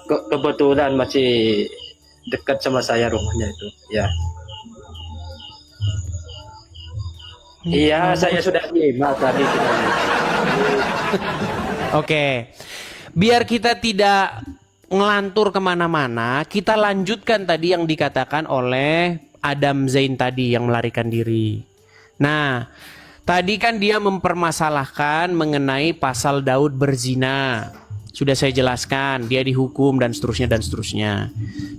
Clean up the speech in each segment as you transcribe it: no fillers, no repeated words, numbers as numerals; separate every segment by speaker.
Speaker 1: Kebetulan masih dekat sama saya rumahnya itu. Ya. Iya, saya sudah nyimak tadi.
Speaker 2: Oke, biar kita tidak ngelantur kemana-mana, kita lanjutkan tadi yang dikatakan oleh Adam Zain tadi yang melarikan diri. Nah, tadi kan dia mempermasalahkan mengenai pasal Daud berzina. Sudah saya jelaskan, dia dihukum dan seterusnya dan seterusnya.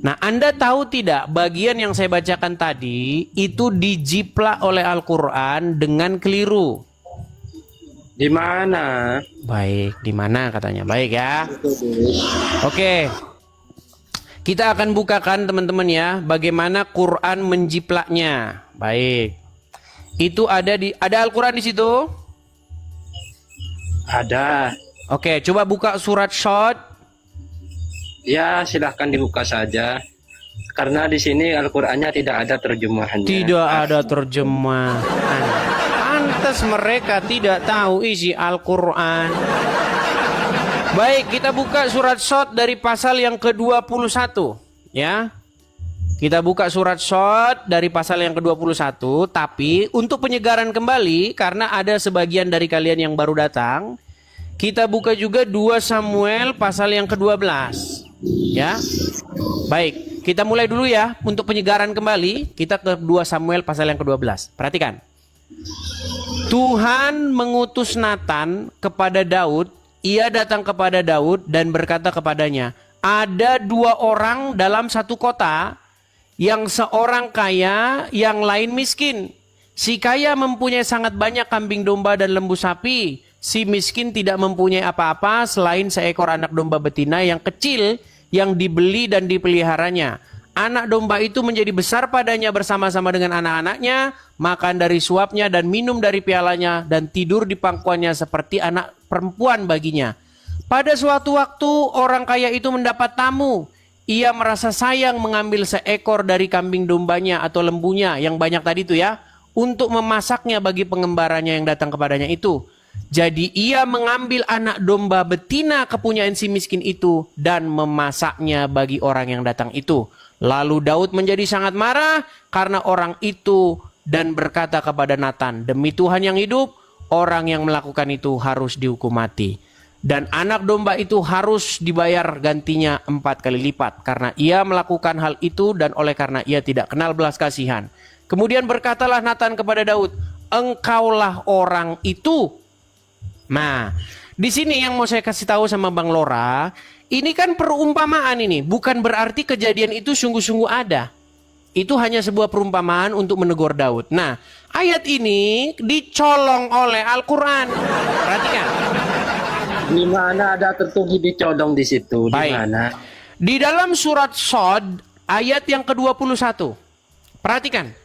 Speaker 2: Nah, Anda tahu tidak bagian yang saya bacakan tadi itu dijiplak oleh Al-Quran dengan keliru.
Speaker 1: Di mana?
Speaker 2: Baik, di mana katanya? Baik ya. Oke. Kita akan bukakan teman-teman ya, bagaimana Quran menjiplaknya. Baik. Itu ada Al-Quran di situ?
Speaker 1: Ada.
Speaker 2: Oke, coba buka surat Shad.
Speaker 1: Ya, silahkan dibuka saja. Karena di sini Al-Qur'annya tidak ada terjemahannya.
Speaker 2: Tidak ada terjemahan. Pantas mereka tidak tahu isi Al-Quran. Baik, kita buka surat Shad dari pasal yang ke-21 ya. Kita buka surat Shad dari pasal yang ke-21, tapi untuk penyegaran kembali karena ada sebagian dari kalian yang baru datang, kita buka juga 2 Samuel pasal yang ke-12 ya. Baik, kita mulai dulu ya untuk penyegaran kembali. Kita ke 2 Samuel pasal yang ke-12. Perhatikan. Tuhan mengutus Nathan kepada Daud. Ia datang kepada Daud dan berkata kepadanya, ada 2 orang dalam satu kota, yang seorang kaya, yang lain miskin. Si kaya mempunyai sangat banyak kambing domba dan lembu sapi. Si miskin tidak mempunyai apa-apa selain seekor anak domba betina yang kecil yang dibeli dan dipeliharanya. Anak domba itu menjadi besar padanya bersama-sama dengan anak-anaknya, makan dari suapnya dan minum dari pialanya, dan tidur di pangkuannya seperti anak perempuan baginya. Pada suatu waktu orang kaya itu mendapat tamu. Ia merasa sayang mengambil seekor dari kambing dombanya atau lembunya yang banyak tadi itu ya, untuk memasaknya bagi pengembaranya yang datang kepadanya itu. Jadi ia mengambil anak domba betina kepunyaan si miskin itu dan memasaknya bagi orang yang datang itu. Lalu Daud menjadi sangat marah karena orang itu dan berkata kepada Nathan, demi Tuhan yang hidup, orang yang melakukan itu harus dihukum mati. Dan anak domba itu harus dibayar gantinya 4 kali lipat karena ia melakukan hal itu dan oleh karena ia tidak kenal belas kasihan. Kemudian berkatalah Nathan kepada Daud, engkaulah orang itu. Nah, di sini yang mau saya kasih tahu sama Bang Lora, ini kan perumpamaan ini, bukan berarti kejadian itu sungguh-sungguh ada. Itu hanya sebuah perumpamaan untuk menegur Daud. Nah, ayat ini dicolong oleh Al-Quran. Perhatikan.
Speaker 1: Di mana ada tertulis dicodong di situ? Di mana?
Speaker 2: Di dalam surat Shad ayat yang ke-21. Perhatikan.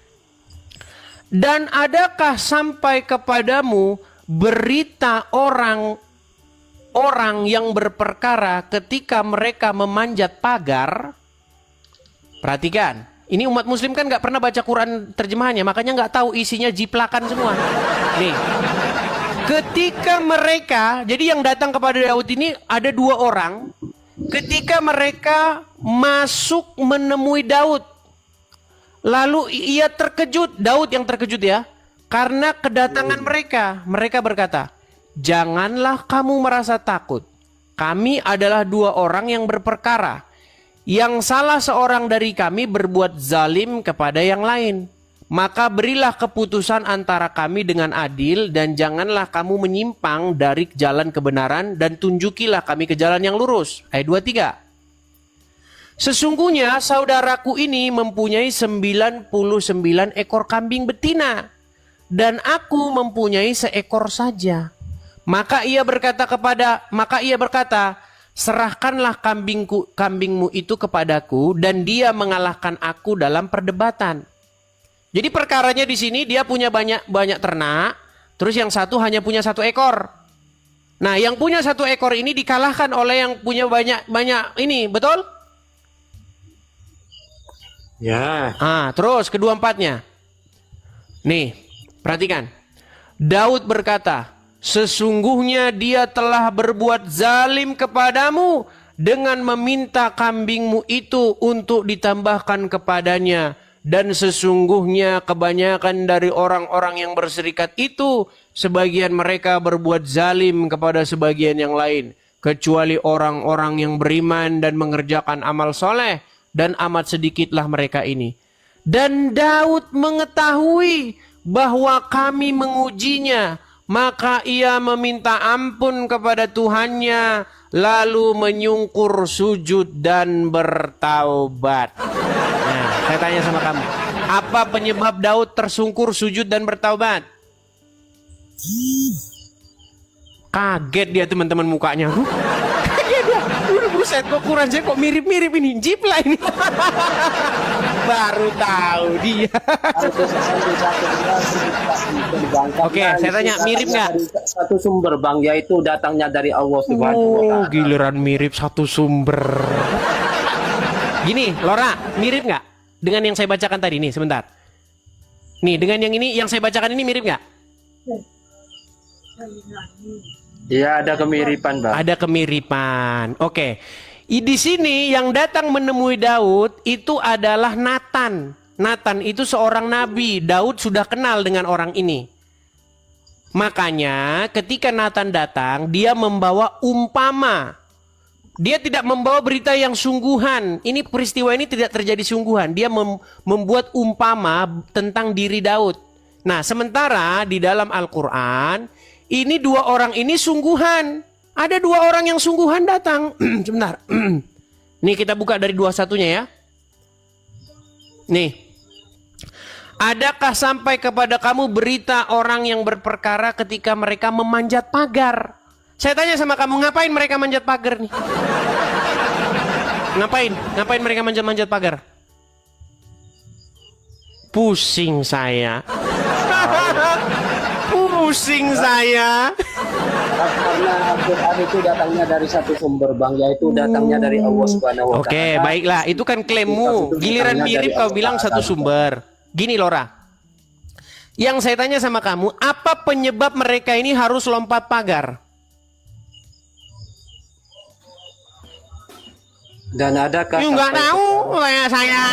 Speaker 2: Dan adakah sampai kepadamu berita orang yang berperkara ketika mereka memanjat pagar? Perhatikan. Ini umat muslim kan nggak pernah baca Quran terjemahannya, makanya nggak tahu isinya jiplakan semua. Nih. Ketika mereka, jadi yang datang kepada Daud ini ada 2 orang. Ketika mereka masuk menemui Daud, lalu ia terkejut, Daud yang terkejut ya, karena kedatangan mereka. Mereka berkata, janganlah kamu merasa takut. Kami adalah 2 orang yang berperkara. Yang salah seorang dari kami berbuat zalim kepada yang lain. Maka berilah keputusan antara kami dengan adil dan janganlah kamu menyimpang dari jalan kebenaran dan tunjukilah kami ke jalan yang lurus. Ayat 23. Sesungguhnya saudaraku ini mempunyai 99 ekor kambing betina dan aku mempunyai seekor saja. Maka ia berkata, serahkanlah kambingmu itu kepadaku dan dia mengalahkan aku dalam perdebatan. Jadi perkaranya di sini dia punya banyak ternak, terus yang satu hanya punya 1 ekor. Nah, yang punya 1 ekor ini dikalahkan oleh yang punya banyak ini, betul?
Speaker 1: Ya.
Speaker 2: Terus kedua empatnya. Nih, perhatikan. Daud berkata, sesungguhnya dia telah berbuat zalim kepadamu dengan meminta kambingmu itu untuk ditambahkan kepadanya. Dan sesungguhnya kebanyakan dari orang-orang yang berserikat itu, sebagian mereka berbuat zalim kepada sebagian yang lain. Kecuali orang-orang yang beriman dan mengerjakan amal soleh. Dan amat sedikitlah mereka ini. Dan Daud mengetahui bahwa kami mengujinya. Maka ia meminta ampun kepada Tuhannya. Lalu menyungkur sujud dan bertaubat. Nah, saya tanya sama kamu, apa penyebab Daud tersungkur sujud dan bertaubat? Kaget dia teman-teman mukanya. Kaget dia. Buset, kok Quran saya kok mirip-mirip ini. Jeep lah ini. Baru tahu dia. Oke, saya tanya, mirip nggak?
Speaker 1: Satu sumber bang, yaitu datangnya dari Allah Subhanahu wa Ta'ala.
Speaker 2: Giliran mirip satu sumber. Gini, Lora, mirip nggak dengan yang saya bacakan tadi nih? Sebentar. Nih, dengan yang ini, yang saya bacakan ini mirip nggak?
Speaker 1: Iya, ada kemiripan bang.
Speaker 2: Ada kemiripan. Oke. Di sini yang datang menemui Daud itu adalah Nathan. Nathan itu seorang nabi. Daud sudah kenal dengan orang ini. Makanya ketika Nathan datang, dia membawa umpama. Dia tidak membawa berita yang sungguhan. Ini peristiwa ini tidak terjadi sungguhan. Dia membuat umpama tentang diri Daud. Nah, sementara di dalam Al-Quran, ini dua orang ini sungguhan. Ada dua orang yang sungguhan datang. Sebentar. Nih kita buka dari 21-nya ya. Nih. Adakah sampai kepada kamu berita orang yang berperkara ketika mereka memanjat pagar? Saya tanya sama kamu, ngapain mereka manjat pagar nih? Ngapain? Ngapain mereka manjat-manjat pagar? Pusing saya. Pusing saya.
Speaker 1: Karena Al-Quran itu datangnya dari satu sumber bang, yaitu datangnya dari Allah Subhanahu wa Ta'ala.
Speaker 2: Oke, baiklah, itu kan klaimmu. Giliran mirip kau bilang satu sumber. Gini Lora, yang saya tanya sama kamu, apa penyebab mereka ini harus lompat pagar?
Speaker 1: Dan adakah
Speaker 2: Nggak tahu saya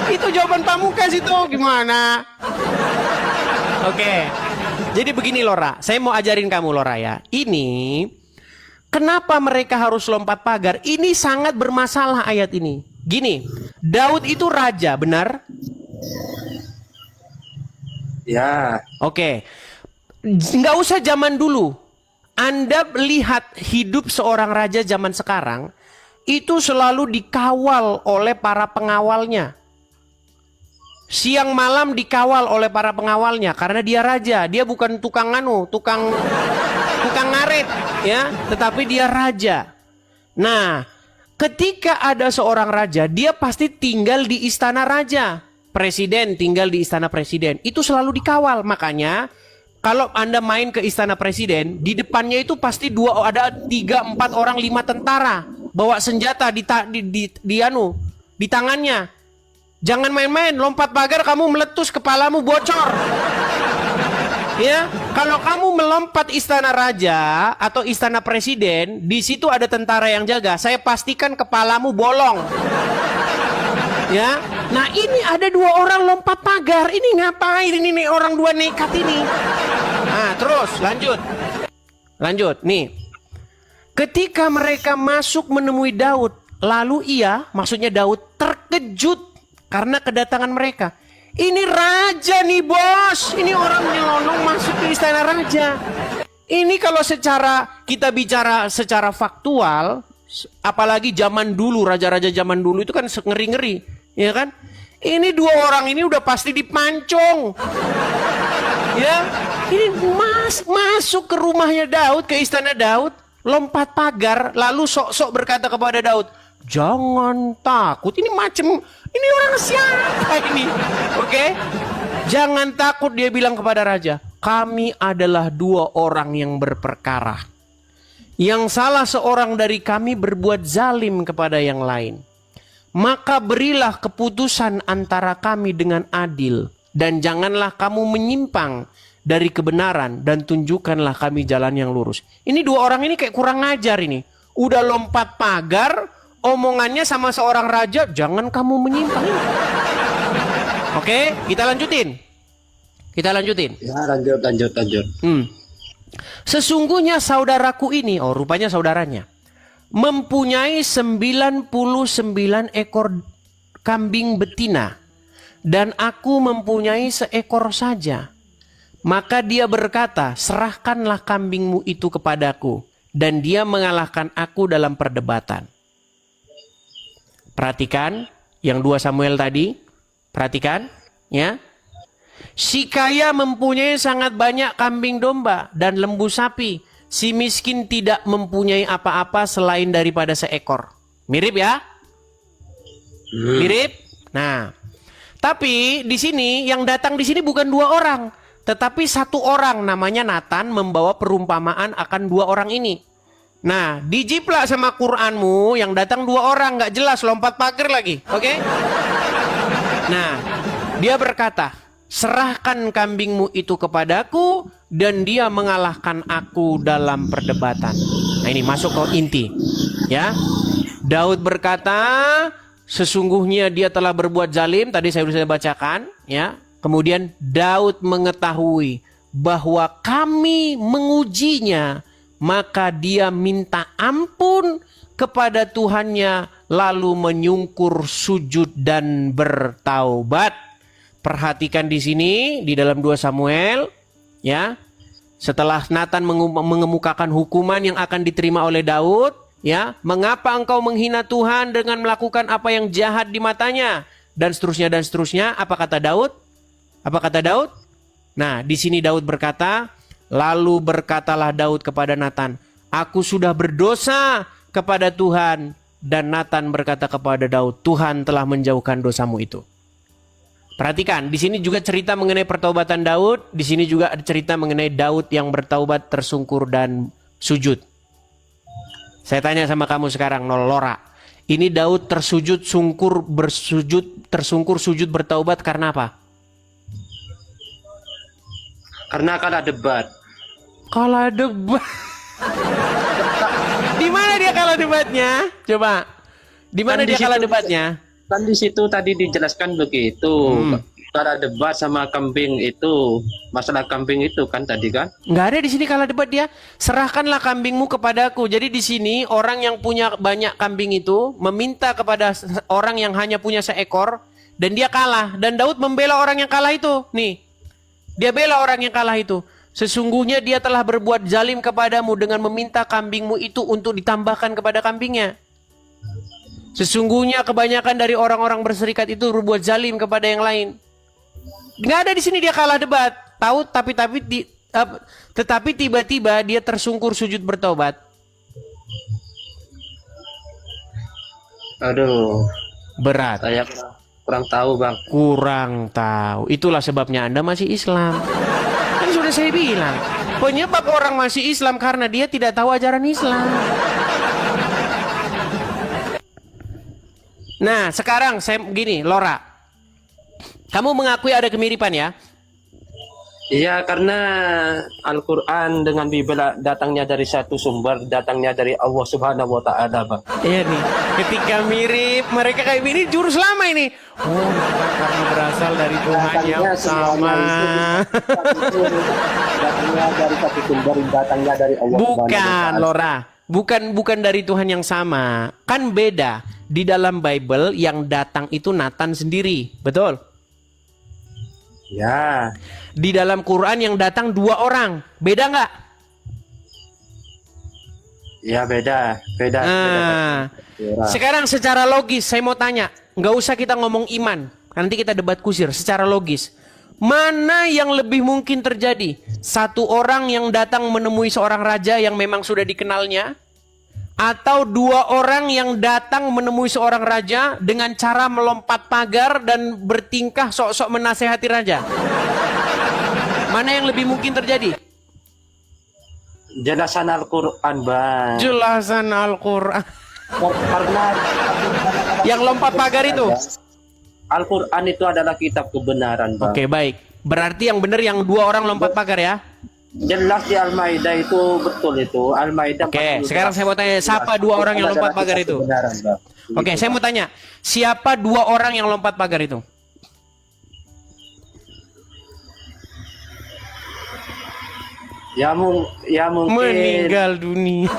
Speaker 2: itu jawaban pamungkas itu gimana? Oke. Jadi begini Lora, saya mau ajarin kamu Lora ya. Ini kenapa mereka harus lompat pagar? Ini sangat bermasalah ayat ini. Gini, Daud itu raja, benar?
Speaker 1: Ya.
Speaker 2: Oke. Nggak usah zaman dulu. Anda lihat hidup seorang raja zaman sekarang, itu selalu dikawal oleh para pengawalnya. Siang malam dikawal oleh para pengawalnya karena dia raja. Dia bukan tukang tukang ngarit ya, tetapi dia raja. Nah, ketika ada seorang raja, dia pasti tinggal di istana raja. Presiden tinggal di istana presiden. Itu selalu dikawal. Makanya kalau Anda main ke istana presiden, di depannya itu pasti ada 3, 4 orang, 5 tentara bawa senjata di tangannya. Jangan main-main, lompat pagar kamu meletus, kepalamu bocor. Ya, kalau kamu melompat istana raja atau istana presiden, di situ ada tentara yang jaga. Saya pastikan kepalamu bolong. Ya, nah ini ada 2 orang lompat pagar. Ini ngapain ini orang 2 nekat ini? Nah, terus lanjut. Nih, ketika mereka masuk menemui Daud, lalu maksudnya Daud terkejut karena kedatangan mereka. Ini raja nih bos. Ini orang nyelonong masuk ke istana raja. Ini kalau kita bicara secara faktual, apalagi zaman dulu, raja-raja zaman dulu itu kan ngeri-ngeri, ya kan? Ini 2 orang ini udah pasti dipancung. Ya, ini masuk ke rumahnya Daud, ke istana Daud, lompat pagar, lalu sok-sok berkata kepada Daud, jangan takut. Ini orang siapa ini? Oke? Jangan takut, dia bilang kepada raja. Kami adalah 2 orang yang berperkara. Yang salah seorang dari kami berbuat zalim kepada yang lain. Maka berilah keputusan antara kami dengan adil. Dan janganlah kamu menyimpang dari kebenaran. Dan tunjukkanlah kami jalan yang lurus. Ini 2 orang ini kayak kurang ngajar ini. udah lompat pagar, omongannya sama seorang raja, jangan kamu menyimpang. Oke, kita lanjutin. Kita lanjutin.
Speaker 1: Ya, lanjut.
Speaker 2: Sesungguhnya saudaraku ini, oh rupanya saudaranya, mempunyai 99 ekor kambing betina, dan aku mempunyai seekor saja. Maka dia berkata, serahkanlah kambingmu itu kepadaku, dan dia mengalahkan aku dalam perdebatan. Perhatikan yang 2 Samuel tadi, perhatikan ya. Si kaya mempunyai sangat banyak kambing domba dan lembu sapi. Si miskin tidak mempunyai apa-apa selain daripada seekor. Mirip ya? Mirip. Nah, tapi di sini yang datang di sini bukan 2 orang, tetapi 1 orang namanya Nathan membawa perumpamaan akan 2 orang ini. Nah, dijiplak sama Quranmu yang datang 2 orang, nggak jelas, lompat pagar lagi, oke? Nah, dia berkata, serahkan kambingmu itu kepadaku, dan dia mengalahkan aku dalam perdebatan. Nah, ini masuk ke inti, ya. Daud berkata, sesungguhnya dia telah berbuat zalim. Tadi saya sudah bacakan, ya. Kemudian Daud mengetahui bahwa kami mengujinya, maka dia minta ampun kepada Tuhannya, lalu menyungkur sujud dan bertaubat. Perhatikan di sini di dalam 2 Samuel, ya. Setelah Nathan mengemukakan hukuman yang akan diterima oleh Daud, ya, mengapa engkau menghina Tuhan dengan melakukan apa yang jahat di matanya, dan seterusnya dan seterusnya. Apa kata Daud? Apa kata Daud? Nah, di sini Daud berkata, lalu berkatalah Daud kepada Nathan, aku sudah berdosa kepada Tuhan. Dan Nathan berkata kepada Daud, Tuhan telah menjauhkan dosamu itu. Perhatikan, di sini juga cerita mengenai pertaubatan Daud, di sini juga ada cerita mengenai Daud yang bertaubat, tersungkur dan sujud. Saya tanya sama kamu sekarang, Lora, ini Daud tersujud, tersungkur, sujud, bertaubat karena apa?
Speaker 1: Karena kalah debat.
Speaker 2: Kalah debat. Di mana dia kalah debatnya? Coba. Di mana dia kalah debatnya?
Speaker 1: Kan di situ tadi dijelaskan begitu. Kalah debat sama kambing itu. Masalah kambing itu kan tadi kan?
Speaker 2: Nggak ada di sini kalah debat dia. Serahkanlah kambingmu kepadaku. Jadi di sini orang yang punya banyak kambing itu meminta kepada orang yang hanya punya seekor, dan dia kalah. Dan Daud membela orang yang kalah itu. Nih, dia bela orang yang kalah itu. Sesungguhnya dia telah berbuat zalim kepadamu dengan meminta kambingmu itu untuk ditambahkan kepada kambingnya. Sesungguhnya kebanyakan dari orang-orang berserikat itu berbuat zalim kepada yang lain. Nggak ada di sini dia kalah debat. Tahu, tetapi tiba-tiba dia tersungkur sujud bertobat.
Speaker 1: Aduh,
Speaker 2: berat.
Speaker 1: Saya kurang tahu, Bang.
Speaker 2: Kurang tahu. Itulah sebabnya Anda masih Islam. Kan sudah saya bilang, penyebab orang masih Islam karena dia tidak tahu ajaran Islam. Nah, sekarang saya gini, Lora. Kamu mengakui ada kemiripan ya?
Speaker 1: Iya, karena Al-Quran dengan Bible datangnya dari satu sumber, datangnya dari Allah Subhanahu wa Ta'ala, Bang.
Speaker 2: Iya nih, ketika mirip, mereka kayak ini jurus lama ini. Oh, karena berasal dari Tuhan yang sama.
Speaker 1: Datangnya dari satu sumber, datangnya dari Allah.
Speaker 2: Bukan, Lora. Bukan dari Tuhan yang sama. Kan beda. Di dalam Bible yang datang itu Nathan sendiri, betul?
Speaker 1: Ya.
Speaker 2: Di dalam Quran yang datang 2 orang, beda nggak?
Speaker 1: Ya beda. Beda.
Speaker 2: Sekarang secara logis saya mau tanya, nggak usah kita ngomong iman, nanti kita debat kusir. Secara logis, mana yang lebih mungkin terjadi? Satu orang yang datang menemui seorang raja yang memang sudah dikenalnya, atau 2 orang yang datang menemui seorang raja dengan cara melompat pagar dan bertingkah sok-sok menasehati raja? Mana yang lebih mungkin terjadi?
Speaker 1: Jelasan Al-Quran, Bang.
Speaker 2: Jelasan Al-Quran.
Speaker 1: Karena
Speaker 2: yang lompat pagar itu.
Speaker 1: Al-Quran itu adalah kitab kebenaran, Bang.
Speaker 2: Oke, baik. Berarti yang benar yang 2 orang lompat pagar ya?
Speaker 1: Jelas di Al-Maidah itu betul itu. Al-Maidah.
Speaker 2: Oke, sekarang saya mau tanya, siapa dua orang yang lompat pagar itu?
Speaker 1: Kebenaran, Bang.
Speaker 2: Oke, saya mau tanya, siapa dua orang yang lompat pagar itu?
Speaker 1: Ya mungkin.
Speaker 2: Meninggal dunia.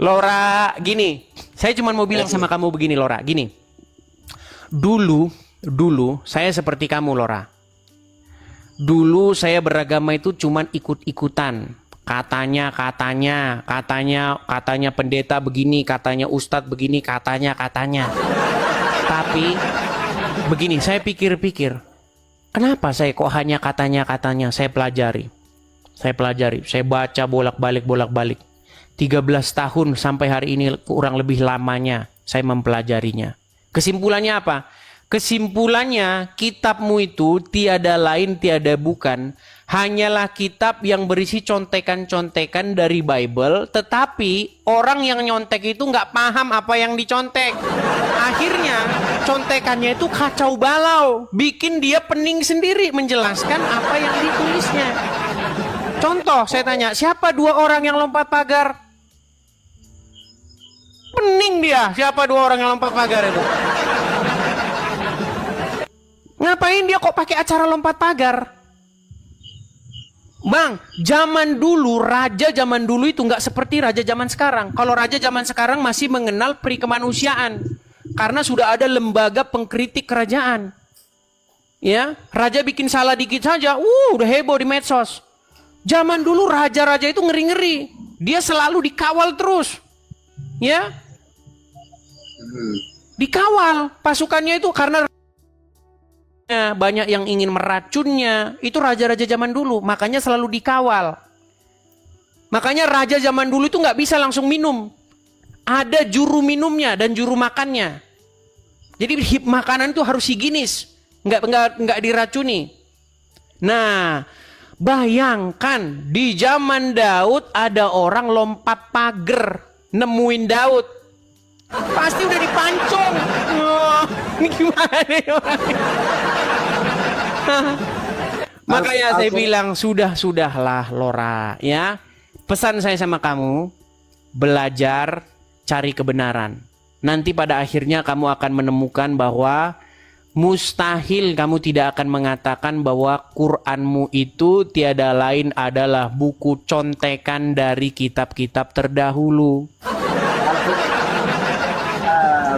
Speaker 2: Lora, gini, saya cuma mau bilang sama kamu begini, Lora, gini. Dulu saya seperti kamu, Lora. Dulu saya beragama itu cuman ikut-ikutan. Katanya pendeta begini, katanya ustadz begini, katanya. Tapi begini, saya pikir-pikir, kenapa saya kok hanya katanya? Saya pelajari, saya baca bolak-balik. 13 tahun sampai hari ini kurang lebih lamanya saya mempelajarinya. Kesimpulannya apa? Kesimpulannya, kitabmu itu tiada lain tiada bukan hanyalah kitab yang berisi contekan-contekan dari Bible, tetapi orang yang nyontek itu nggak paham apa yang dicontek. Akhirnya contekannya itu kacau balau, bikin dia pening sendiri menjelaskan apa yang ditulisnya. Contoh, saya tanya, siapa dua orang yang lompat pagar? Pening dia, siapa dua orang yang lompat pagar itu? Ngapain dia kok pakai acara lompat pagar? Bang, raja zaman dulu itu nggak seperti raja zaman sekarang. Kalau raja zaman sekarang masih mengenal peri kemanusiaan, karena sudah ada lembaga pengkritik kerajaan. Ya, raja bikin salah dikit saja, udah heboh di medsos. Zaman dulu raja-raja itu ngeri-ngeri, dia selalu dikawal terus, ya, dikawal pasukannya itu karena banyak yang ingin meracunnya. Itu raja-raja zaman dulu, makanya selalu dikawal. Makanya raja zaman dulu itu nggak bisa langsung minum, ada juru minumnya dan juru makannya. Jadi makanan itu harus higienis, nggak diracuni. Nah, bayangkan di zaman Daud ada orang lompat pagar nemuin Daud, pasti udah dipancung. Ini gimana nih orangnya? Makanya saya bilang sudahlah Lora, ya. Pesan saya sama kamu, belajar cari kebenaran. Nanti pada akhirnya kamu akan menemukan bahwa mustahil kamu tidak akan mengatakan bahwa Qur'anmu itu tiada lain adalah buku contekan dari kitab-kitab terdahulu.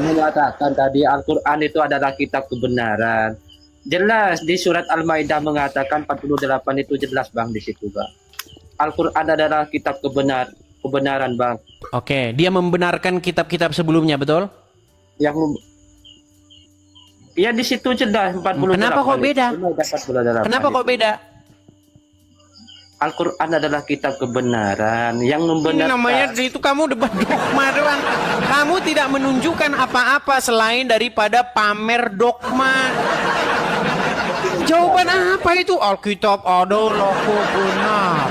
Speaker 1: Mengatakan tadi Al-Quran itu adalah kitab kebenaran. Jelas di surat Al-Maidah mengatakan 48 itu jelas Bang di situ Bang. Al-Quran adalah kitab kebenaran Bang.
Speaker 2: Oke, dia membenarkan kitab-kitab sebelumnya, betul?
Speaker 1: Ya di situ jelas 48.
Speaker 2: Kenapa kok beda? Kenapa kok beda?
Speaker 1: Al-Quran adalah kitab kebenaran yang membenarkan.
Speaker 2: Ini namanya itu kamu debat dogma doang. Kamu tidak menunjukkan apa-apa selain daripada pamer dogma. Jawaban apa itu? Alkitab adalah kebenaran.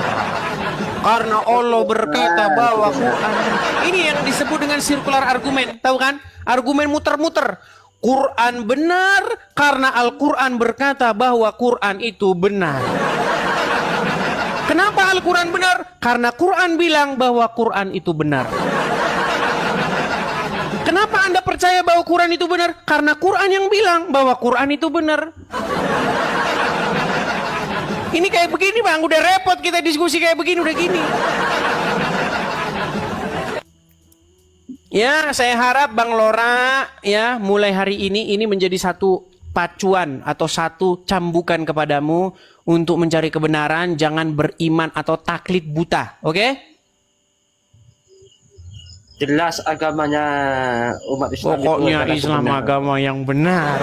Speaker 2: Karena Allah berkata bahwa Quran. Ini yang disebut dengan circular argumen, tahu kan? Argumen muter-muter. Quran benar karena Al-Quran berkata bahwa Quran itu benar. Kenapa Al-Quran benar? Karena Quran bilang bahwa Quran itu benar. Kenapa Anda percaya bahwa Quran itu benar? Karena Quran yang bilang bahwa Quran itu benar. Ini kayak begini Bang, udah repot kita diskusi kayak begini, udah gini. Ya, saya harap Bang Lora ya mulai hari ini menjadi satu pacuan atau satu cambukan kepadamu untuk mencari kebenaran, jangan beriman atau taklid buta, oke?
Speaker 1: Jelas agamanya umat Islam.
Speaker 2: Pokoknya Islam agama yang benar.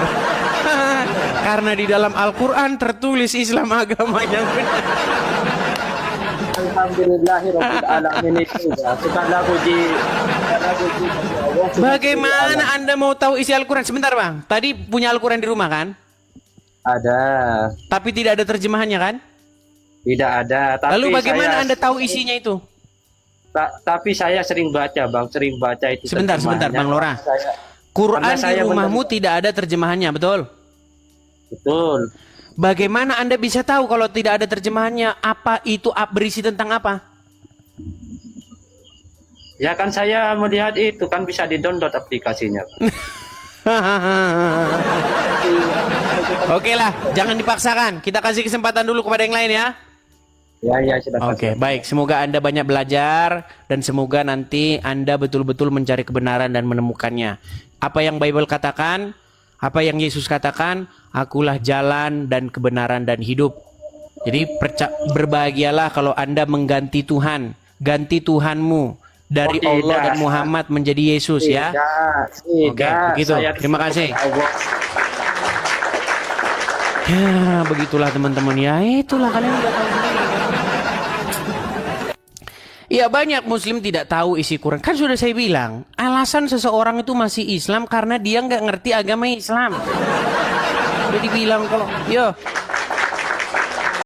Speaker 2: Karena di dalam Al-Quran tertulis Islam agama yang benar.
Speaker 1: Alhamdulillahirabbil alamin itu. Segala puji.
Speaker 2: Bagaimana Anda mau tahu isi Al-Quran? Sebentar Bang, tadi punya Al-Quran di rumah kan?
Speaker 1: Ada.
Speaker 2: Tapi tidak ada terjemahannya kan?
Speaker 1: Tidak ada. Tapi
Speaker 2: lalu bagaimana Anda tahu isinya itu?
Speaker 1: Tapi saya sering baca Bang, sering baca itu.
Speaker 2: Sebentar Bang Lora. Quran di rumahmu tidak ada terjemahannya, betul?
Speaker 1: Betul.
Speaker 2: Bagaimana Anda bisa tahu kalau tidak ada terjemahannya? Apa itu berisi tentang apa?
Speaker 1: Ya kan saya melihat itu kan bisa di-download aplikasinya.
Speaker 2: Oke lah, jangan dipaksakan. Kita kasih kesempatan dulu kepada yang lain ya.
Speaker 1: Ya, sudah.
Speaker 2: Oke, baik. Semoga Anda banyak belajar dan semoga nanti Anda betul-betul mencari kebenaran dan menemukannya. Apa yang Bible katakan, apa yang Yesus katakan, akulah jalan dan kebenaran dan hidup. Jadi berbahagialah kalau Anda mengganti Tuhan, ganti Tuhanmu dari Allah dan Muhammad menjadi Yesus ya. Oke, begitu. Terima kasih. Ya, begitulah teman-teman ya. Itulah kalian udah tahu sendiri. Ya, banyak muslim tidak tahu isi Quran. Kan sudah saya bilang, alasan seseorang itu masih Islam karena dia nggak ngerti agama Islam. Udah dibilang kok. Yo,